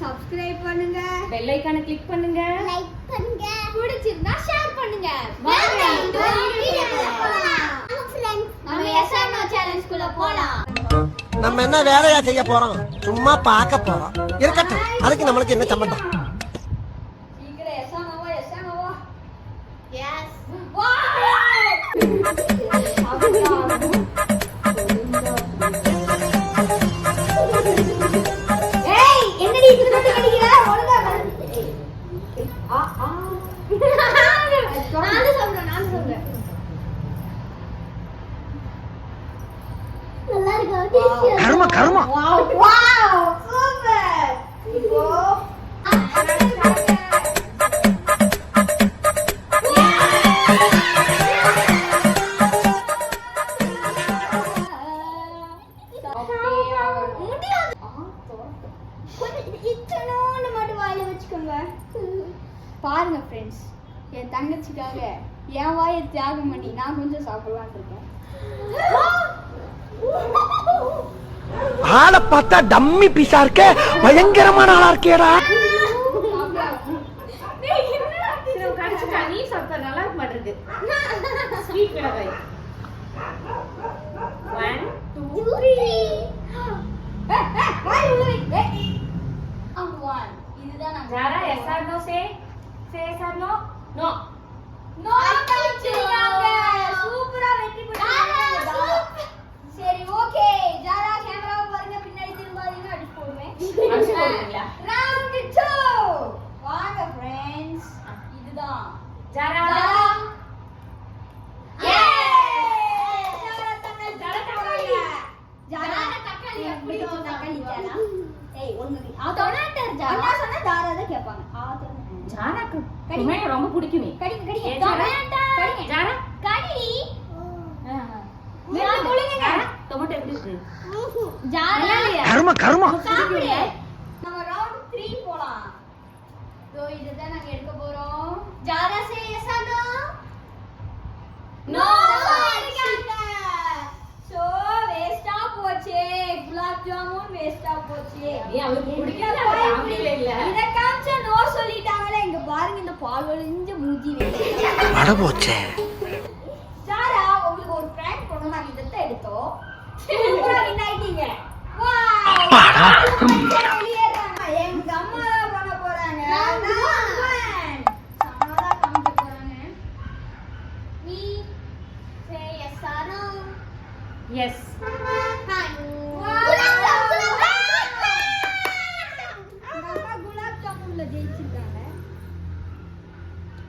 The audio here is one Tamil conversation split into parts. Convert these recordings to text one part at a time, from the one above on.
சப்ஸ்கிரைப் பண்ணுங்க, பெல் ஐகானை கிளிக் பண்ணுங்க, லைக் பண்ணுங்க, பிடிச்சிருந்தா ஷேர் பண்ணுங்க. வாங்க இந்த வீடியோக்குள்ள போலாம். फ्रेंड्स, நம்ம எஸ்ஆர்னோ சேலஞ்சுக்குள்ள போலாம். நம்ம என்ன வேலையா செய்ய போறோம்? சும்மா பார்க்க போறோம். இருக்கட்டும். அதுக்கு நமக்கு என்ன சம்பந்தம்? சீக்கிரம் எஸ்ஆர்னோவா எஸ்ஆர்னோவா. எஸ். வா! ஏய், என்னடி இது வந்து கடிக்கிற? ஒழுங்கா நான் சொல்றேன். நல்லா இருக்கு. கர்மா வாவ் வாவ் சூப்பர். இப்போ பாருங்க ஃப்ரெண்ட்ஸ், என் தங்கச்சிக்காக என் வாயை தியாகம் பண்ணி நான் கொஞ்சம் சாப்பிடலான்னு இருக்கேன். ஆளை பார்த்தா டம்மி பீஸா இருக்க, பயங்கரமான ஆளா இருக்கேடா. நீ சாப்பிட்டா நல்லா இருக்க மாட்டிருக்கு. ஸ்வீட் மிளகாய் 1 2 3 இதுதான் நான் ஜாரா yes or no say yes or no no no கழிச்சிருக்காங்க. சூப்பரா வெற்றி பெற்றாங்க. சரி ஓகே, ஜாரா கேமராவை பாருங்க, பின்னாடி திரும்பாதீங்க, அடிச்சு போடுவேன். அடிச்சு போடுவீங்களா? ரவுண்ட் 2 வாங்க ஃப்ரெண்ட்ஸ், இதுதான் ஜாரா ரொம்ப பிடிக்குமே. டொமேட்டோ எப்படி இருக்கு? கர்மா நம்ம ரவுண்ட் 3 போலாம். சோ இதுதான் நாங்க எடுக்க போறோம். ஜாரா say yes or no? No இருக்காங்க. சோ வேஸ்டா போச்சே, குலாப் ஜாமுன் வேஸ்டா போச்சே. அவருக்கு பிடிக்காத ஃபேமிலில இல்ல. இத காமிச்ச நோ சொல்லிட்டாங்களே. இங்க பாருங்க, இந்த பால் வழிஞ்ச மூஞ்சி வேணும். வட போச்சே. ஜாரா, உங்களுக்கு ஒரு பிராங்க் பண்ணனும், நாங்க இதத்த எடுத்தோம். சூப்பரா வின் ஆயிட்டீங்க. வாவ்! வெளியேறாங்க. எங்க அம்மா தான் பண்ண போறாங்க. சமாதா காமிக்க போறாங்க. நீ say yes or no? Yes.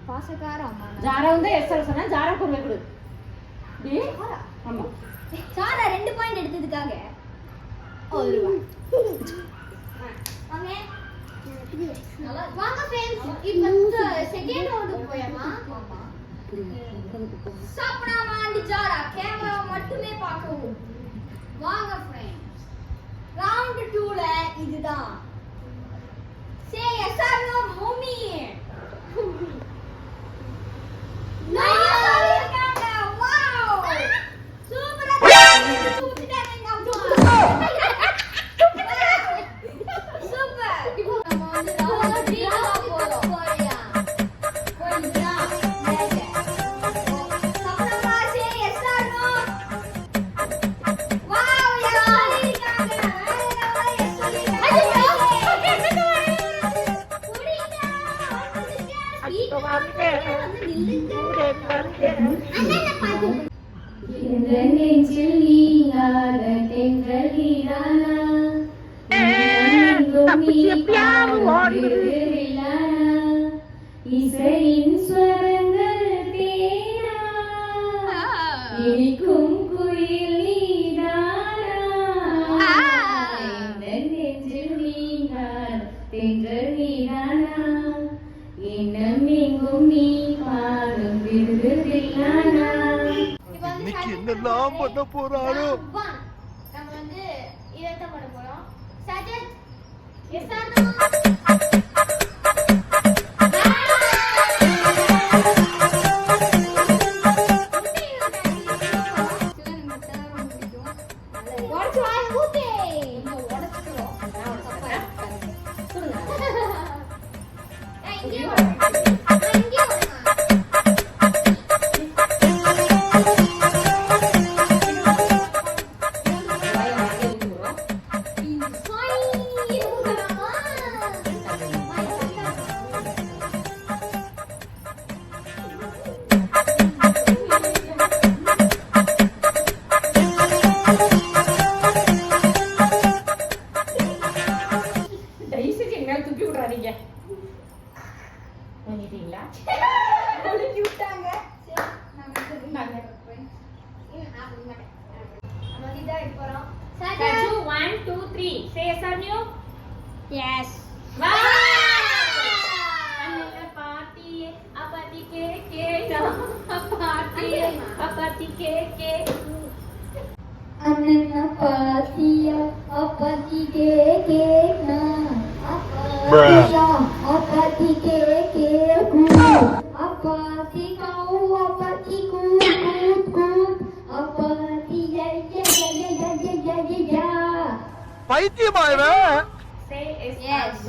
பாசக்கார அம்மா. ஜாரா வந்து எஸ் சொன்னா ஜாரா கொண்டு கொடு. டி ஆமா. ஜாரா 2 பாயிண்ட் எடுத்ததுக்காக 1 ரூபாய். வாங்க. நல்லா வாங்க फ्रेंड्स, இப்போ செகண்ட் ரவுண்ட் போயமா. ஆமா. சாப்பிடாம ஆண்டி ஜாரா கேமரா மட்டுமே பார்க்கவும். வாங்க फ्रेंड्स, ரவுண்ட் 2ல இதுதான். Say yes or no mummy. இசையின் ஸ்வரங்கள் தேனா, இனிக்கும் குயில் நீதானா, இந்த நெஞ்சில் நீங்காத தென்றல் நீதானா, எண்ணம் எங்கும் நீ பாடும் விருதுதில்லானா. இன்னைக்கு என்னெல்லாம் பண்ண போறாரோ? நம்ம வந்து இதத்தான் பண்ண போறோம். சஜத் எஸ் ஆர் நோ? உடைச்சு வாய் ஊத்து. உடைச்சுக்கிறோம். எஸ் பாட்டியே அப்பாத்தி கேக்கேனா பாட்டியே அப்பாத்தி கேக்கே அண்ணா பாத்தியா அப்பாத்தி கேக்கேனா அப்பாத்தி கேக்கே அப்பாத்தி கௌ அப்பாத்தி கூட் கூட் அப்பாத்தி யா பைத்தியமாயவே சே எஸ் எஸ்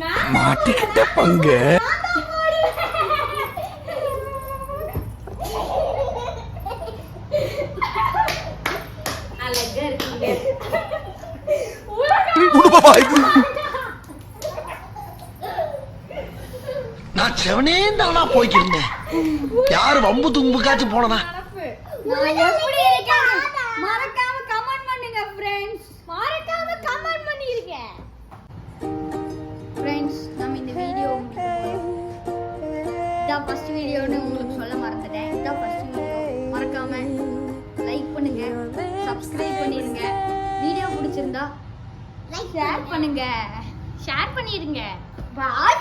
நோ மாட்டிக்கிட்ட பங்கு அழகா இருக்கீங்க நான் செவனே தானா போய்க்கிருந்தேன் யாரு வம்பு தும்புக்காச்சும் போனனா நான் எப்படி இருக்கேன் மறக்காம கமெண்ட் பண்ணுங்க फ्रेंड्स மறக்காம கமெண்ட் பண்ணிருங்க फ्रेंड्स நம்ம இந்த வீடியோ இதான் ஃபர்ஸ்ட் வீடியோன்னு உங்களுக்கு சொல்ல மறந்துட்டேன் இதான் ஃபர்ஸ்ட் வீடியோ மறக்காம லைக் பண்ணுங்க சப்ஸ்கிரைப் பண்ணிருங்க வீடியோ பிடிச்சிருந்தா லைக் ஷேர் பண்ணுங்க ஷேர் பண்ணிருங்க பாய்